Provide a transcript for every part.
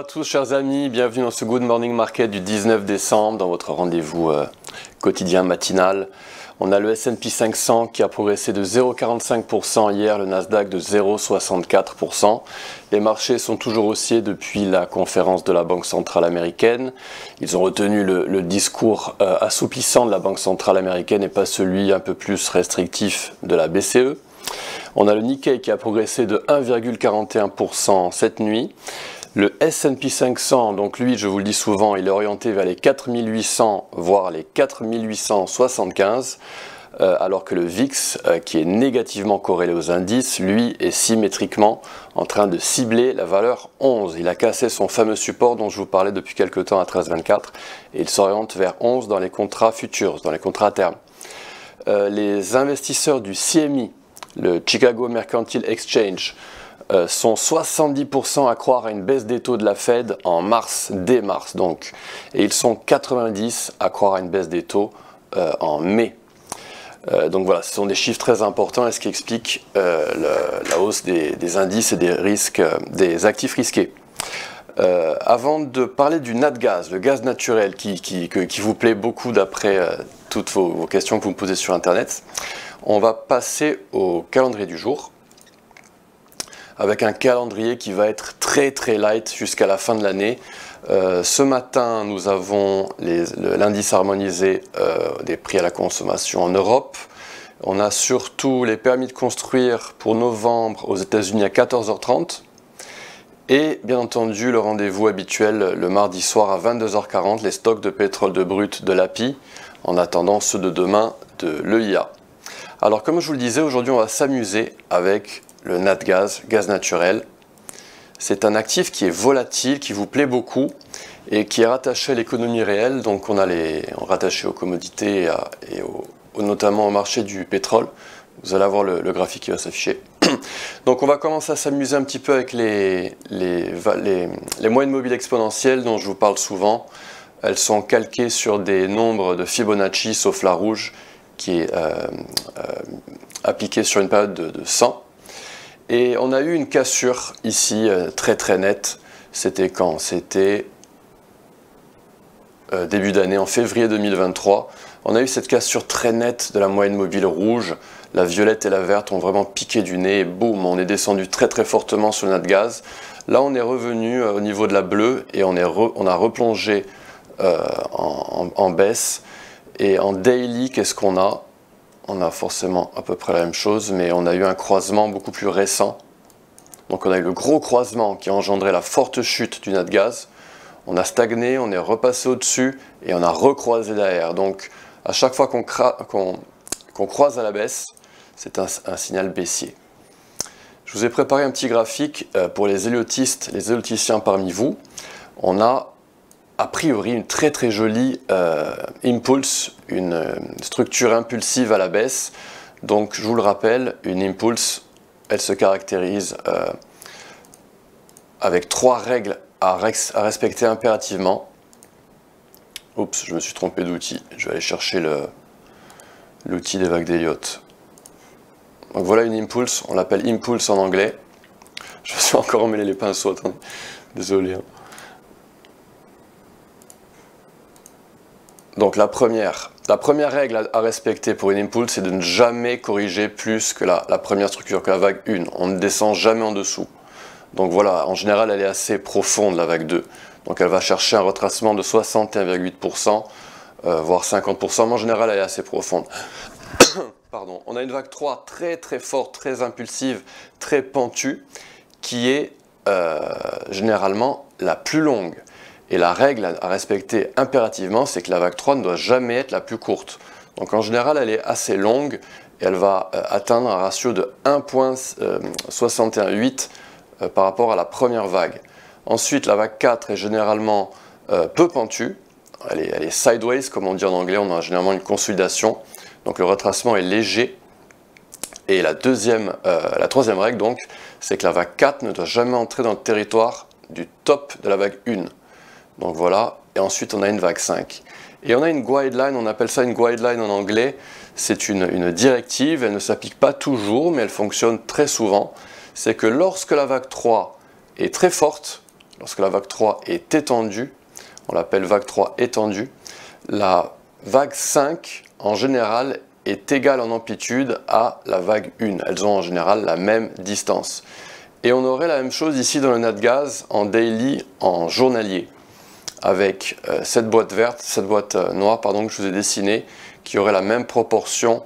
tous chers amis, bienvenue dans ce Good Morning Market du 19 décembre, dans votre rendez-vous quotidien matinal. On a le S&P 500 qui a progressé de 0,45% hier, le Nasdaq de 0,64%. Les marchés sont toujours haussiers depuis la conférence de la Banque centrale américaine. Ils ont retenu le discours assouplissant de la Banque centrale américaine et pas celui un peu plus restrictif de la BCE. On a le Nikkei qui a progressé de 1,41% cette nuit. Le S&P 500, donc lui, je vous le dis souvent, il est orienté vers les 4800, voire les 4875, alors que le VIX, qui est négativement corrélé aux indices, lui, est symétriquement en train de cibler la valeur 11. Il a cassé son fameux support dont je vous parlais depuis quelque temps à 13,24 et il s'oriente vers 11 dans les contrats futurs, dans les contrats à terme. Les investisseurs du CME, le Chicago Mercantile Exchange, sont 70% à croire à une baisse des taux de la Fed en mars, dès mars donc, et ils sont 90% à croire à une baisse des taux en mai. Donc voilà, ce sont des chiffres très importants et ce qui explique la hausse des indices et des risques, des actifs risqués. Avant de parler du NatGaz, le gaz naturel qui vous plaît beaucoup d'après toutes vos questions que vous me posez sur internet, on va passer au calendrier du jour, avec un calendrier qui va être très light jusqu'à la fin de l'année. Ce matin, nous avons l'indice harmonisé des prix à la consommation en Europe. On a surtout les permis de construire pour novembre aux États-Unis à 14h30. Et bien entendu, le rendez-vous habituel le mardi soir à 22h40, les stocks de pétrole de brut de l'API, en attendant ceux de demain de l'EIA. Alors comme je vous le disais, aujourd'hui on va s'amuser avec le NatGaz, gaz naturel. C'est un actif qui est volatile, qui vous plaît beaucoup et qui est rattaché à l'économie réelle. Donc on a rattaché aux commodités et notamment au marché du pétrole. Vous allez avoir le graphique qui va s'afficher. Donc on va commencer à s'amuser un petit peu avec les moyennes mobiles exponentielles dont je vous parle souvent. Elles sont calquées sur des nombres de Fibonacci, sauf la rouge, qui est appliquée sur une période de 100. Et on a eu une cassure ici très nette. C'était quand? C'était début d'année, en février 2023. On a eu cette cassure très nette de la moyenne mobile rouge. La violette et la verte ont vraiment piqué du nez et boum, on est descendu très fortement sur le NatGaz. Là, on est revenu au niveau de la bleue et on a replongé en baisse. Et en daily, qu'est-ce qu'on a? On a forcément à peu près la même chose, mais on a eu un croisement beaucoup plus récent. Donc on a eu le gros croisement qui a engendré la forte chute du NatGaz. On a stagné, on est repassé au-dessus et on a recroisé derrière. Donc à chaque fois qu'on croise à la baisse, c'est un signal baissier. Je vous ai préparé un petit graphique pour les éliotistes, les éloticiens parmi vous. On a a priori une très jolie impulse, une structure impulsive à la baisse. Donc je vous le rappelle, une impulse, elle se caractérise avec trois règles à respecter impérativement. Oups, je me suis trompé d'outil. Je vais aller chercher l'outil des vagues d'Elliott. Donc voilà une impulse, on l'appelle impulse en anglais. Je me suis encore emmêlé les pinceaux, attendez. Désolé. Donc la première règle à respecter pour une impulse, c'est de ne jamais corriger plus que la première structure, que la vague 1. On ne descend jamais en dessous. Donc voilà, en général, elle est assez profonde, la vague 2. Donc elle va chercher un retracement de 61,8%, voire 50%, mais en général, elle est assez profonde. Pardon. On a une vague 3 très forte, très impulsive, très pentue, qui est généralement la plus longue. Et la règle à respecter impérativement, c'est que la vague 3 ne doit jamais être la plus courte. Donc en général, elle est assez longue et elle va atteindre un ratio de 1,618 par rapport à la première vague. Ensuite, la vague 4 est généralement peu pentue. Elle est sideways, comme on dit en anglais. On a généralement une consolidation. Donc le retracement est léger. Et la troisième règle, donc, c'est que la vague 4 ne doit jamais entrer dans le territoire du top de la vague 1. Donc voilà, et ensuite on a une vague 5. Et on a une guideline, on appelle ça une guideline en anglais. C'est une directive, elle ne s'applique pas toujours, mais elle fonctionne très souvent. C'est que lorsque la vague 3 est très forte, lorsque la vague 3 est étendue, on l'appelle vague 3 étendue, la vague 5 en général est égale en amplitude à la vague 1. Elles ont en général la même distance. Et on aurait la même chose ici dans le NatGaz en daily, en journalier, avec cette boîte verte, cette boîte noire pardon, que je vous ai dessinée, qui aurait la même proportion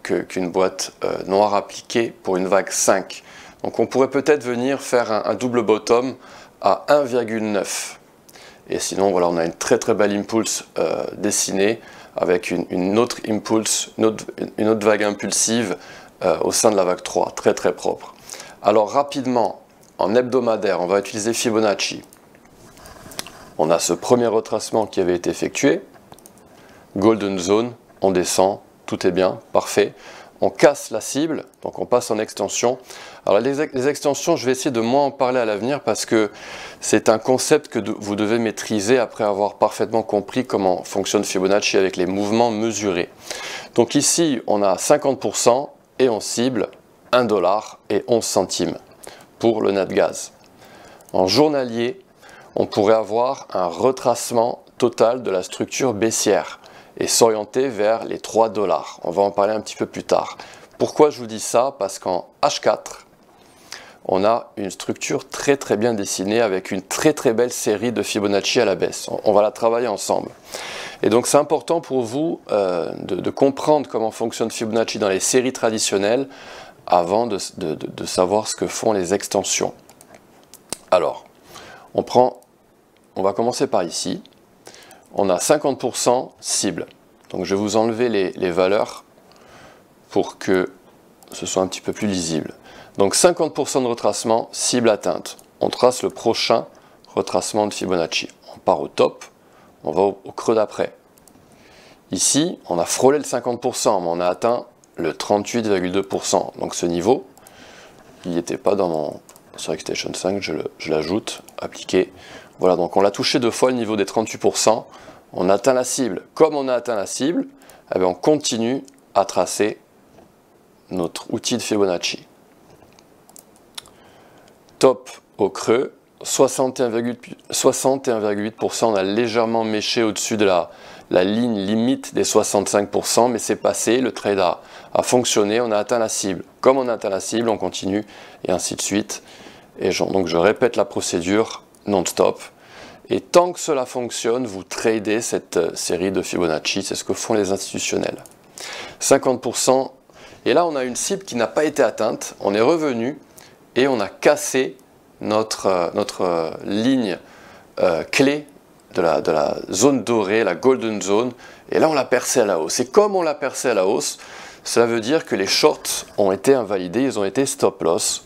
qu'une boîte noire appliquée pour une vague 5. Donc on pourrait peut-être venir faire un double bottom à 1,9. Et sinon, voilà, on a une très très belle impulse dessinée avec une autre impulse, une autre vague impulsive au sein de la vague 3, très très propre. Alors rapidement, en hebdomadaire, on va utiliser Fibonacci. On a ce premier retracement qui avait été effectué, Golden Zone, on descend, tout est bien, parfait. On casse la cible, donc on passe en extension. Alors les extensions, je vais essayer de moins en parler à l'avenir parce que c'est un concept que vous devez maîtriser après avoir parfaitement compris comment fonctionne Fibonacci avec les mouvements mesurés. Donc ici, on a 50% et on cible 1 $ et 11 centimes pour le NatGaz. En journalier, on pourrait avoir un retracement total de la structure baissière et s'orienter vers les 3 $. On va en parler un petit peu plus tard. Pourquoi je vous dis ça? Parce qu'en H4, on a une structure très très bien dessinée avec une très très belle série de Fibonacci à la baisse. On va la travailler ensemble. Et donc c'est important pour vous de comprendre comment fonctionne Fibonacci dans les séries traditionnelles avant de savoir ce que font les extensions. Alors, on va commencer par ici. On a 50% cible. Donc je vais vous enlever les valeurs pour que ce soit un petit peu plus lisible. Donc 50% de retracement, cible atteinte. On trace le prochain retracement de Fibonacci. On part au top, on va au creux d'après. Ici, on a frôlé le 50%, mais on a atteint le 38,2%. Donc ce niveau, il n'y était pas dans mon StochXStation 5, je l'ajoute, appliquer. Voilà, donc on l'a touché 2 fois le niveau des 38%, on atteint la cible. Comme on a atteint la cible, eh bien on continue à tracer notre outil de Fibonacci. Top au creux, 61,8%, on a légèrement méché au-dessus de la ligne limite des 65%, mais c'est passé, le trade a fonctionné, on a atteint la cible. Comme on a atteint la cible, on continue, et ainsi de suite. Et donc je répète la procédure non-stop. Et tant que cela fonctionne, vous tradez cette série de Fibonacci, c'est ce que font les institutionnels. 50%, et là on a une cible qui n'a pas été atteinte, on est revenu et on a cassé notre ligne clé de la zone dorée, la Golden Zone, et là on l'a percé à la hausse. Et comme on l'a percé à la hausse, cela veut dire que les shorts ont été invalidés, ils ont été stop loss,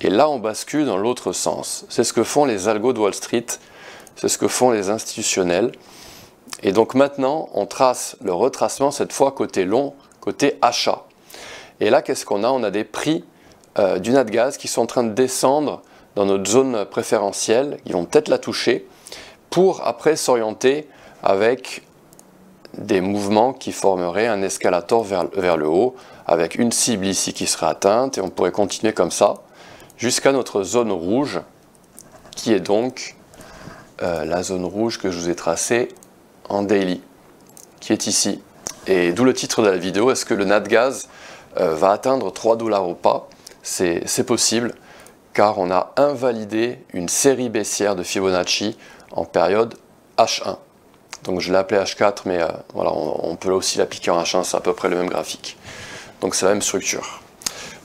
et là on bascule dans l'autre sens. C'est ce que font les algos de Wall Street, c'est ce que font les institutionnels. Et donc maintenant, on trace le retracement, cette fois côté long, côté achat. Et là, qu'est-ce qu'on a? On a des prix du NatGaz qui sont en train de descendre dans notre zone préférentielle, ils vont peut-être la toucher, pour après s'orienter avec des mouvements qui formeraient un escalator vers le haut, avec une cible ici qui serait atteinte, et on pourrait continuer comme ça, jusqu'à notre zone rouge, qui est donc la zone rouge que je vous ai tracée en daily, qui est ici. Et d'où le titre de la vidéo, est-ce que le NatGaz va atteindre 3 $ ou pas? C'est possible, car on a invalidé une série baissière de Fibonacci en période H1. Donc je l'ai appelé H4, mais voilà, on peut aussi l'appliquer en H1, c'est à peu près le même graphique. Donc c'est la même structure.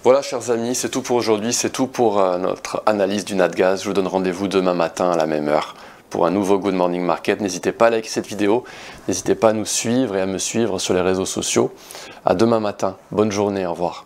Voilà chers amis, c'est tout pour aujourd'hui, c'est tout pour notre analyse du NatGaz. Je vous donne rendez-vous demain matin à la même heure pour un nouveau Good Morning Market. N'hésitez pas à liker cette vidéo, n'hésitez pas à nous suivre et à me suivre sur les réseaux sociaux. À demain matin, bonne journée, au revoir.